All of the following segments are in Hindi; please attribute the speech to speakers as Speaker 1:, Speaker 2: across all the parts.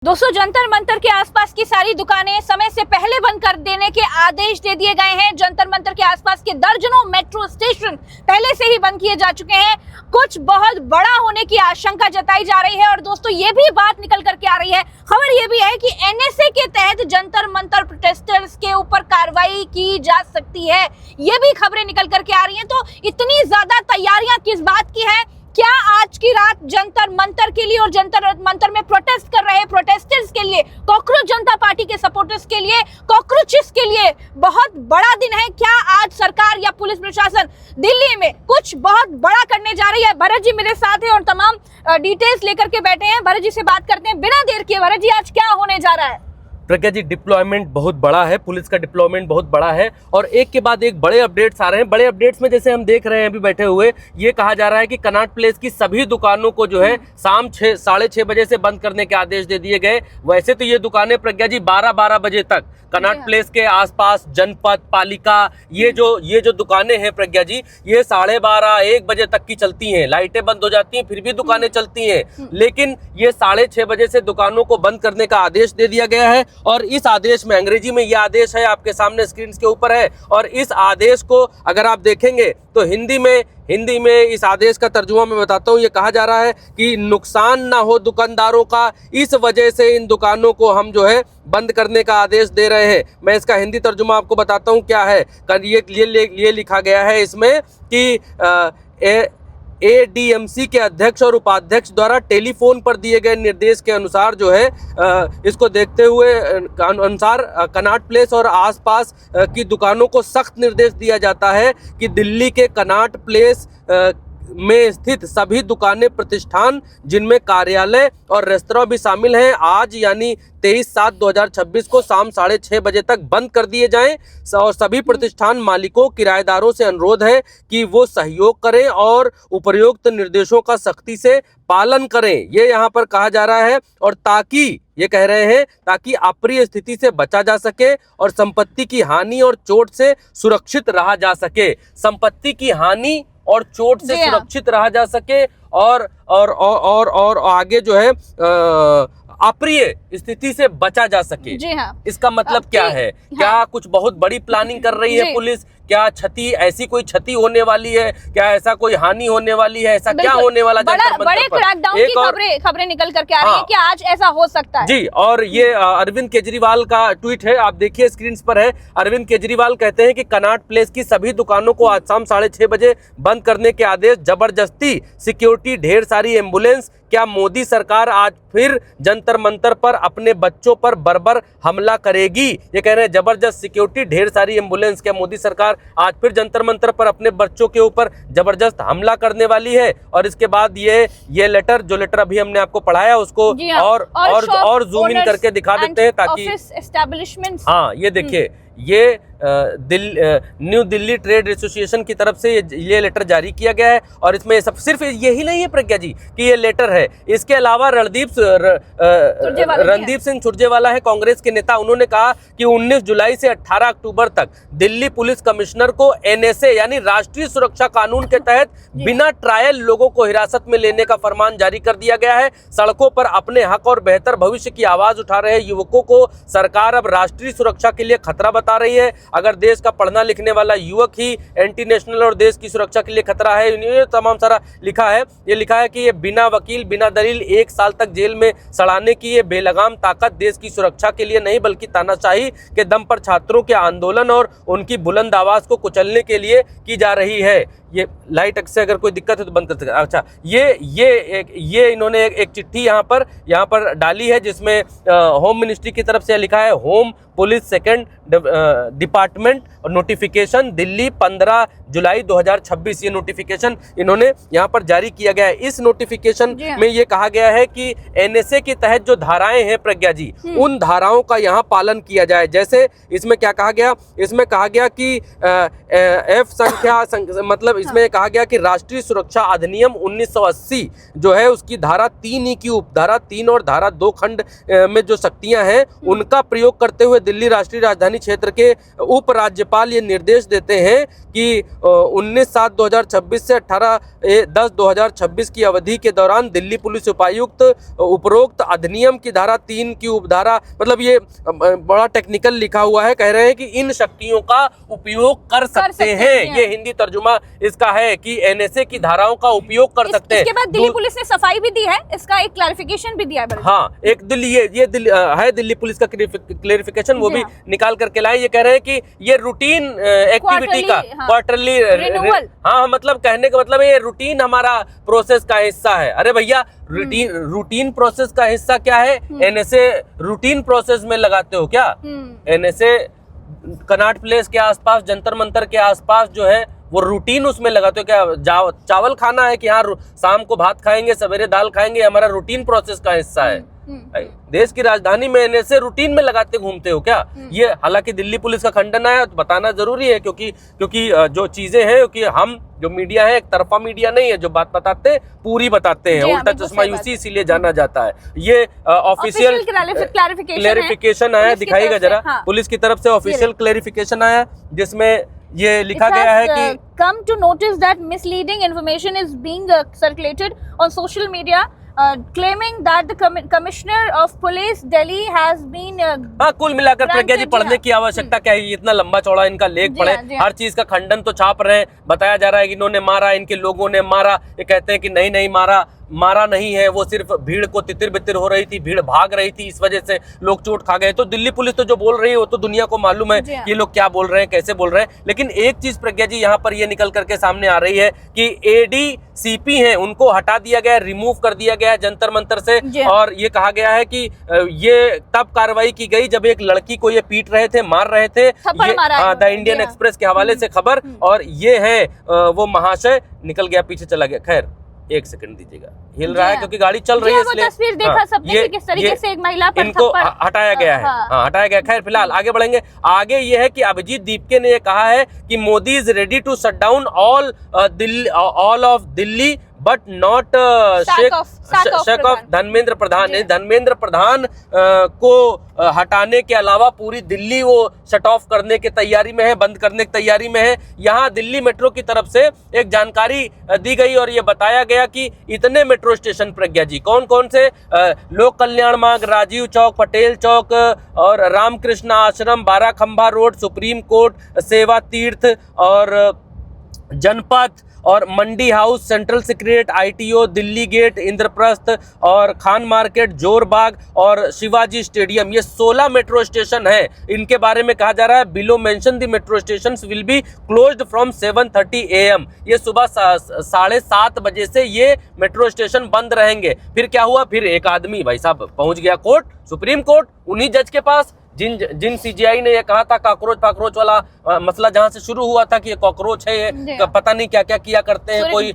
Speaker 1: दोस्तों, जंतर मंतर के आसपास की सारी दुकानें समय से पहले बंद कर देने के आदेश दे दिए गए हैं। जंतर मंतर के आसपास के दर्जनों मेट्रो स्टेशन पहले से ही बंद किए जा चुके हैं। कुछ बहुत बड़ा होने की आशंका जताई जा रही है। और दोस्तों, ये भी बात निकल करके आ रही है, खबर ये भी है कि एनएसए के तहत जंतर मंतर प्रोटेस्टर्स के ऊपर कार्रवाई की जा सकती है। ये भी खबरें निकल करके आ रही है। तो इतनी ज्यादा तैयारियां किस बात की है? क्या आज की रात जंतर मंतर के लिए और जंतर मंतर में प्रोटेस्ट कर रहे प्रोटेस्टर्स के लिए, कॉकरोच जनता पार्टी के सपोर्टर्स के लिए, कॉकरोचेस के लिए बहुत बड़ा दिन है? क्या आज सरकार या पुलिस प्रशासन दिल्ली में कुछ बहुत बड़ा करने जा रही है? भरत जी मेरे साथ है और तमाम डिटेल्स लेकर के बैठे हैं। भरत जी से बात करते हैं बिना देर किए। भरत जी, आज क्या होने जा रहा है?
Speaker 2: प्रज्ञा जी, डिप्लॉयमेंट बहुत बड़ा है, पुलिस का डिप्लॉयमेंट बहुत बड़ा है और एक के बाद एक बड़े अपडेट्स आ रहे हैं। बड़े अपडेट्स में जैसे हम देख रहे हैं अभी बैठे हुए, ये कहा जा रहा है कि कनॉट प्लेस की सभी दुकानों को जो है शाम 6-6:30 बजे से बंद करने के आदेश दे दिए गए। वैसे तो ये दुकानें प्रज्ञा जी 12-12 बजे तक कनॉट प्लेस के आसपास, जनपद, पालिका, ये जो दुकानें हैं प्रज्ञा जी, ये 12:30-1 बजे तक की चलती हैं। लाइटें बंद हो जाती हैं फिर भी दुकानें चलती हैं, लेकिन ये 6:30 बजे से दुकानों को बंद करने का आदेश दे दिया गया है। और इस आदेश में, अंग्रेजी में ये आदेश है, आपके सामने स्क्रीन के ऊपर है, और इस आदेश को अगर आप देखेंगे तो हिंदी में इस आदेश का तर्जुमा मैं बताता हूँ। ये कहा जा रहा है कि नुकसान ना हो दुकानदारों का, इस वजह से इन दुकानों को हम जो है बंद करने का आदेश दे रहे हैं। मैं इसका हिंदी तर्जुमा आपको बताता हूँ क्या है। ये लिखा गया है इसमें कि एडीएमसी के अध्यक्ष और उपाध्यक्ष द्वारा टेलीफोन पर दिए गए निर्देश के अनुसार जो है इसको देखते हुए अनुसार कनॉट प्लेस और आसपास की दुकानों को सख्त निर्देश दिया जाता है कि दिल्ली के कनॉट प्लेस में स्थित सभी दुकानें, प्रतिष्ठान जिनमें कार्यालय और रेस्तरां भी शामिल हैं, आज यानी 23/7/2026 को शाम 6:30 बजे तक बंद कर दिए जाएं। और सभी प्रतिष्ठान मालिकों, किराएदारों से अनुरोध है कि वो सहयोग करें और उपरोक्त निर्देशों का सख्ती से पालन करें। ये यहाँ पर कहा जा रहा है। और ताकि ये कह रहे हैं ताकि अप्रिय स्थिति से बचा जा सके और संपत्ति की हानि और चोट से सुरक्षित रहा जा सके। संपत्ति की हानि और चोट से सुरक्षित रहा जा सके और आगे जो है अप्रिय स्थिति से बचा जा सके।
Speaker 1: जी हाँ।
Speaker 2: इसका मतलब क्या है?
Speaker 1: हाँ।
Speaker 2: क्या कुछ बहुत बड़ी प्लानिंग कर रही है पुलिस? क्या ऐसी कोई क्षति होने वाली है? क्या ऐसा कोई हानि होने वाली है? ऐसा क्या होने वाला?
Speaker 1: बड़े क्रैकडाउन की खबरें निकल करके आ रही है कि आज ऐसा हो सकता है।
Speaker 2: जी, और ये अरविंद केजरीवाल का ट्वीट है, आप देखिए स्क्रीन पर है। अरविंद केजरीवाल कहते हैं कि कनॉट प्लेस की सभी दुकानों को आज शाम 6:30 बजे बंद करने के आदेश, जबरदस्ती सिक्योरिटी, ढेर सारी एम्बुलेंस। क्या मोदी सरकार आज फिर जंतर मंतर पर अपने बच्चों पर बर्बर हमला करेगी? ये कह रहे हैं जबरदस्त सिक्योरिटी, ढेर सारी एम्बुलेंस। क्या मोदी सरकार आज फिर जंतर मंतर पर अपने बच्चों के ऊपर जबरदस्त हमला करने वाली है? और इसके बाद ये लेटर, जो लेटर अभी हमने आपको पढ़ाया, उसको और जूम इन करके दिखा देते हैं ताकि हाँ, ये देखिए, ये न्यू दिल्ली ट्रेड एसोसिएशन की तरफ से ये लेटर जारी किया गया है। और इसमें सिर्फ यही नहीं है प्रज्ञा जी कि ये लेटर है, इसके अलावा रणदीप सिंह सुरजेवाला है, कांग्रेस के नेता। उन्होंने कहा कि 19 जुलाई से 18 अक्टूबर तक दिल्ली पुलिस कमिश्नर को एनएसए यानी राष्ट्रीय सुरक्षा कानून के तहत बिना ट्रायल लोगों को हिरासत में लेने का फरमान जारी कर दिया गया है। सड़कों पर अपने हक और बेहतर भविष्य की आवाज उठा रहे युवकों को सरकार अब राष्ट्रीय सुरक्षा के लिए खतरा बता रही है। अगर देश का पढ़ना लिखने वाला युवक ही एंटी नेशनल और देश की सुरक्षा के लिए खतरा है, ये तमाम सारा लिखा है। ये लिखा है कि ये बिना वकील, बिना दलील 1 साल तक जेल में सड़ाने की ये बेलगाम ताकत देश की सुरक्षा के लिए नहीं बल्कि तानाशाही के दम पर छात्रों के आंदोलन और उनकी बुलंद आवाज को कुचलने के लिए की जा रही है। ये लाइट से अगर कोई दिक्कत है तो बंद कर सकते। अच्छा, ये इन्होंने एक चिट्ठी यहाँ पर डाली है जिसमें होम मिनिस्ट्री की तरफ से लिखा है, होम पुलिस सेकंड डिपार्टमेंट और नोटिफिकेशन दिल्ली 15 जुलाई 2026। ये नोटिफिकेशन इन्होंने यहाँ पर जारी किया गया है। इस नोटिफिकेशन में ये कहा गया है कि एनएसए के तहत जो धाराएं हैं प्रज्ञा जी, उन धाराओं का यहाँ पालन किया जाए। जैसे इसमें क्या कहा गया? इसमें कहा गया कि F संख्या मतलब इसमें कहा गया कि राष्ट्रीय सुरक्षा अधिनियम 1980 जो है उसकी धारा 3E की उपधारा 3 और धारा 2 खंड में जो शक्तियां हैं उनका प्रयोग करते हुए दिल्ली राष्ट्रीय राजधानी क्षेत्र के उप राज्यपाल ये निर्देश देते हैं कि 19/7/2026 से 18/10/2026 की अवधि के दौरान दिल्ली पुलिस उपायुक्त उपरोक्त अधिनियम की धारा 3 की उपधारा, मतलब ये बड़ा टेक्निकल लिखा हुआ है, कह रहे हैं कि इन शक्तियों का उपयोग कर सकते हैं। ये हिंदी तर्जुमा इसका है कि एनएसए की धाराओं का उपयोग कर सकते हैं।
Speaker 1: इसके बाद दिल्ली पुलिस ने सफाई भी दी है, इसका एक क्लैरिफिकेशन भी दिया है।
Speaker 2: हाँ, एक दिल्ली पुलिस का क्लेरिफिकेशन वो भी निकाल करके लाए। ये कह रहे हैं कि ये रूटीन एक्टिविटी का क्वार्टरली रिन्यूअल, हाँ मतलब कहने का मतलब ये रूटीन हमारा प्रोसेस का हिस्सा है। अरे भैया, रूटीन प्रोसेस का हिस्सा क्या है? एनएसए रूटीन प्रोसेस में लगाते हो क्या? एनएसए कनॉट प्लेस के आसपास, जंतर मंतर के आसपास जो है वो रूटीन उसमें लगाते हो क्या? चावल खाना है कि हाँ शाम को भात खाएंगे, सवेरे दाल खाएंगे, हमारा रूटीन प्रोसेस का हिस्सा है। देश की राजधानी में एनएसए रूटीन में लगाते घूमते हो क्या? ये हालांकि दिल्ली पुलिस का खंडन है, तो बताना जरूरी है क्योंकि जो चीजें हैं, क्योंकि हम जो मीडिया है एक तरफा मीडिया नहीं है, जो बात बताते पूरी बताते हैं, उल्टा चश्मा यूसी इसीलिए जाना जाता है। ये ऑफिशियल क्लैरिफिकेशन आया, दिखाएगा जरा। पुलिस की तरफ से ऑफिशियल क्लैरिफिकेशन आया जिसमें ये लिखा गया है कि
Speaker 1: come to notice that misleading information is being circulated on social media claiming that the commissioner of police Delhi has been
Speaker 2: हाँ, कुल मिलाकर प्रज्ञा जी पढ़ने की आवश्यकता क्या है? इतना लंबा चौड़ा इनका लेख पढ़े, हर चीज का खंडन तो छाप रहे हैं। बताया जा रहा है कि इन्होंने मारा, इनके लोगों ने मारा। ये कहते हैं कि नहीं मारा नहीं है, वो सिर्फ भीड़ को तितिर बितिर हो रही थी, भीड़ भाग रही थी, इस वजह से लोग चोट खा गए। तो दिल्ली पुलिस तो जो बोल रही है वो तो दुनिया को मालूम है ये लोग क्या बोल रहे हैं, कैसे बोल रहे हैं। लेकिन एक चीज प्रज्ञा जी यहाँ पर ये निकल करके सामने आ रही है कि एडीसीपी हैं उनको हटा दिया गया, रिमूव कर दिया गया जंतर मंतर से। और ये कहा गया है कि ये तब कार्रवाई की गई जब एक लड़की को ये पीट रहे थे, मार रहे थे। द इंडियन एक्सप्रेस के हवाले से खबर, और ये है वो महाशय निकल गया, पीछे चला गया। खैर एक सेकंड दीजिएगा, हिल रहा है क्योंकि गाड़ी चल रही है इसलिए।
Speaker 1: तस्वीर देखा सबने कि किस तरीके से एक महिला पर
Speaker 2: इनको हटाया गया है। हाँ, हटाया गया। खैर फिलहाल आगे बढ़ेंगे। आगे ये है कि अभिजीत दीपके ने ये कहा है कि Modi is ready to shut down all of Delhi but not shake off Dharmendra Pradhan. Dharmendra Pradhan को हटाने के अलावा पूरी दिल्ली वो शट ऑफ करने की तैयारी में है, बंद करने की तैयारी में है। यहाँ दिल्ली मेट्रो की तरफ से एक जानकारी दी गई और ये बताया गया कि इतने मेट्रो स्टेशन प्रज्ञा जी कौन कौन से, लोक कल्याण मार्ग, राजीव चौक, पटेल चौक और रामकृष्ण आश्रम, बाराखंबा रोड, सुप्रीम कोर्ट, सेवा तीर्थ और जनपथ और Mandi House, Central Secretariat, ITO, Delhi Gate, Indraprastha और खान मार्केट, जोरबाग और शिवाजी स्टेडियम। ये 16 मेट्रो स्टेशन है। इनके बारे में कहा जा रहा है below mention the metro station will be closed from 7:30 AM। ये सुबह 7:30 बजे से ये मेट्रो स्टेशन बंद रहेंगे। फिर क्या हुआ? फिर एक आदमी भाई साहब पहुंच गया कोर्ट, सुप्रीम कोर्ट, उन्हीं जज के पास जिन सीजीआई ने ये कहा था कॉकरोच वाला मसला जहां से शुरू हुआ था कि ये कॉकरोच है, ये पता नहीं क्या क्या किया करते हैं, कोई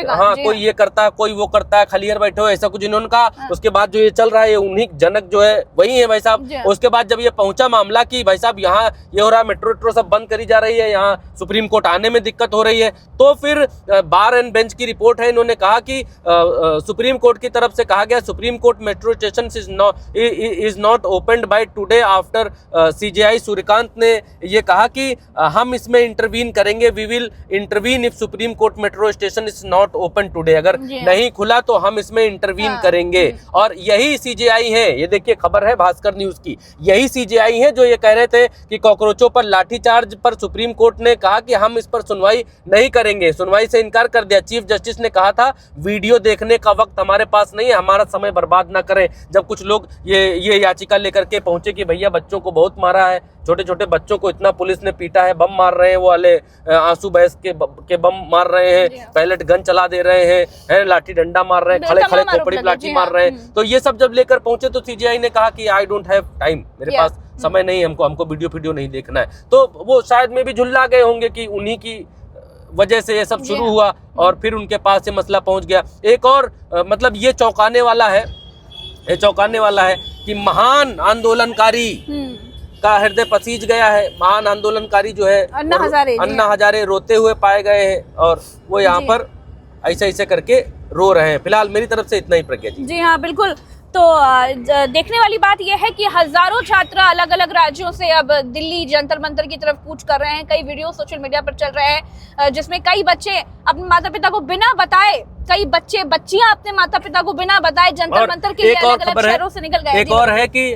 Speaker 2: हाँ कोई ये करता है, कोई वो करता है, खलियर बैठे हो, ऐसा कुछ इन्होंने कहा। उसके बाद जो ये चल रहा है उन्हीं जनक जो है वही है भाई साहब। उसके बाद जब ये पहुंचा मामला कि भाई साहब यहाँ ये हो रहा है, मेट्रो सब बंद करी जा रही है, यहाँ सुप्रीम कोर्ट आने में दिक्कत हो रही है, तो फिर बार एंड बेंच की रिपोर्ट है, इन्होंने कहा कि सुप्रीम कोर्ट की तरफ से कहा गया Supreme Court metro station is not opened by today after CJI Suryakant ने ये कहा कि हम इसमें इंटरवीन करेंगे, we will intervene if Supreme Court metro station is not open today. अगर नहीं खुला तो हम इसमें इंटरवीन करेंगे। और यही सीजीआई है, ये देखिए खबर है भास्कर न्यूज की, यही सीजीआई है जो ये कह रहे थे कि कॉकरोचों पर लाठीचार्ज पर सुप्रीम कोर्ट ने कहा कि हम इस पर सुनवाई नहीं करेंगे, सुनवाई से इनकार कर दिया। चीफ जस्टिस ने कहा था वीडियो देखने का वक्त हमारे पास नहीं है, हमारा समय बर्बाद ना करें। जब कुछ लोग ये याचिका लेकर के पहुंचे कि भैया बच्चों को बहुत मारा है, छोटे छोटे बच्चों को इतना पुलिस ने पीटा है, बम मार रहे हैं, वो वाले आंसू बहस के बम मार रहे हैं, पैलेट गन चला दे रहे हैं, लाठी डंडा मार रहे हैं, खड़े खड़े खोपड़ी लाठी मार रहे हैं। तो ये सब जब लेकर पहुंचे तो सीजीआई ने कहा कि आई डोंट हैव टाइम, मेरे पास समय नहीं, हमको वीडियो नहीं देखना है। तो वो शायद में भी झुल्ला गए होंगे कि उन्हीं की वजह से ये सब शुरू हुआ और फिर उनके पास ये मसला पहुंच गया। एक और मतलब ये चौंकाने वाला है कि महान आंदोलनकारी का हृदय पसीज गया है। महान आंदोलनकारी जो है अन्ना हजारे रोते हुए पाए गए हैं और वो यहाँ पर ऐसे ऐसे करके रो रहे हैं। फिलहाल मेरी तरफ से इतना ही प्रज्ञा जी।
Speaker 1: जी हाँ बिल्कुल। तो देखने वाली बात यह है कि हजारों छात्र अलग अलग राज्यों से अब दिल्ली जंतर मंतर की तरफ कूच कर रहे हैं। कई वीडियो सोशल मीडिया पर चल रहे हैं जिसमें कई बच्चे अपने माता पिता को बिना बताए, कई बच्चियां अपने माता पिता को बिना बताए जंतर मंतर के लिए अलग अलग शहरों से निकल गए।
Speaker 2: एक और है कि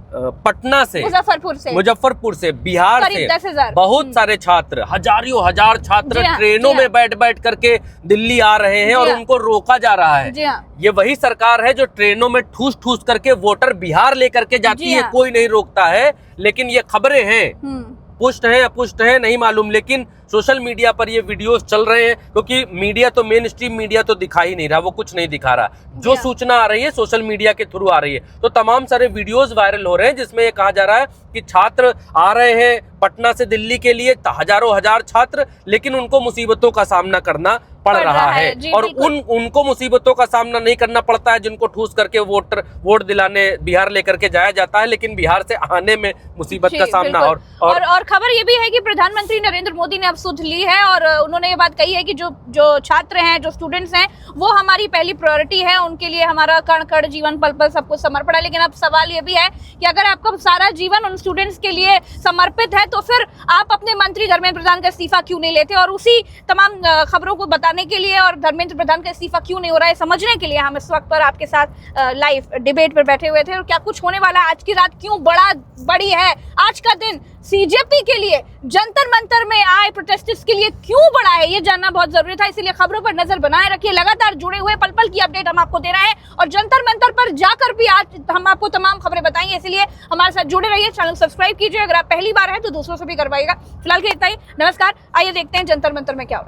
Speaker 2: पटना से, मुजफ्फरपुर से, बिहार से
Speaker 1: 10,000
Speaker 2: बहुत सारे छात्र, हजार छात्र ट्रेनों में बैठ करके दिल्ली आ रहे हैं और उनको रोका जा रहा है। ये वही सरकार है जो ट्रेनों में ठूस करके वोटर बिहार लेकर के जाती है, कोई नहीं रोकता है। लेकिन ये खबरें हैं, पुष्ट है अपुष्ट है नहीं मालूम, लेकिन सोशल मीडिया पर ये वीडियोस चल रहे हैं क्योंकि मीडिया तो मेन स्ट्रीम मीडिया तो दिखा ही नहीं रहा, वो कुछ नहीं दिखा रहा। जो सूचना आ रही है सोशल मीडिया के थ्रू आ रही है। तो तमाम सारे वीडियोस वायरल हो रहे हैं जिसमें ये कहा जा रहा है कि छात्र आ रहे हैं पटना से दिल्ली के लिए, हजार छात्र, लेकिन उनको मुसीबतों का सामना करना पड़ रहा है। और उनको मुसीबतों का सामना नहीं करना पड़ता है जिनको ठूस करके वोट दिलाने बिहार लेकर के जाया जाता है, लेकिन बिहार से आने में मुसीबत का सामना।
Speaker 1: और खबर ये भी है कि प्रधानमंत्री नरेंद्र मोदी ने अब सुध ली है और उन्होंने ये बात कही है कि जो छात्र हैं, जो स्टूडेंट्स हैं, वो हमारी पहली प्रायोरिटी है। उनके लिए हमारा कण कण जीवन पल पल सब कुछ समर्पण है। लेकिन अब सवाल ये भी है कि अगर आपका सारा जीवन उन स्टूडेंट्स के लिए समर्पित है तो फिर आप अपने मंत्री धर्मेंद्र प्रधान का इस्तीफा क्यों नहीं लेते? और उसी तमाम खबरों को बताने के लिए और धर्मेंद्र प्रधान का इस्तीफा क्यों नहीं हो रहा है समझने के लिए हम इस वक्त पर आपके साथ लाइव डिबेट पर बैठे हुए थे। और क्या कुछ होने वाला है, आज की रात क्यों बड़ी है, आज का दिन सीजेपी के लिए, जंतर मंतर में आए प्रोटेस्टर्स के लिए क्यों बड़ा है, ये जानना बहुत जरूरी था। इसीलिए खबरों पर नजर बनाए रखिए, लगातार जुड़े हुए, पल पल की अपडेट हम आपको दे रहे हैं और जंतर मंतर पर जाकर भी आज हम आपको तमाम खबरें बताएंगे। इसलिए हमारे साथ जुड़े रहिए, चैनल सब्सक्राइब कीजिए। अगर आप पहली बार हैं तो दूसरों से भी करवाइएगा। फिलहाल के इतना ही, नमस्कार। आइए देखते हैं जंतर मंतर में क्या हो रहा है।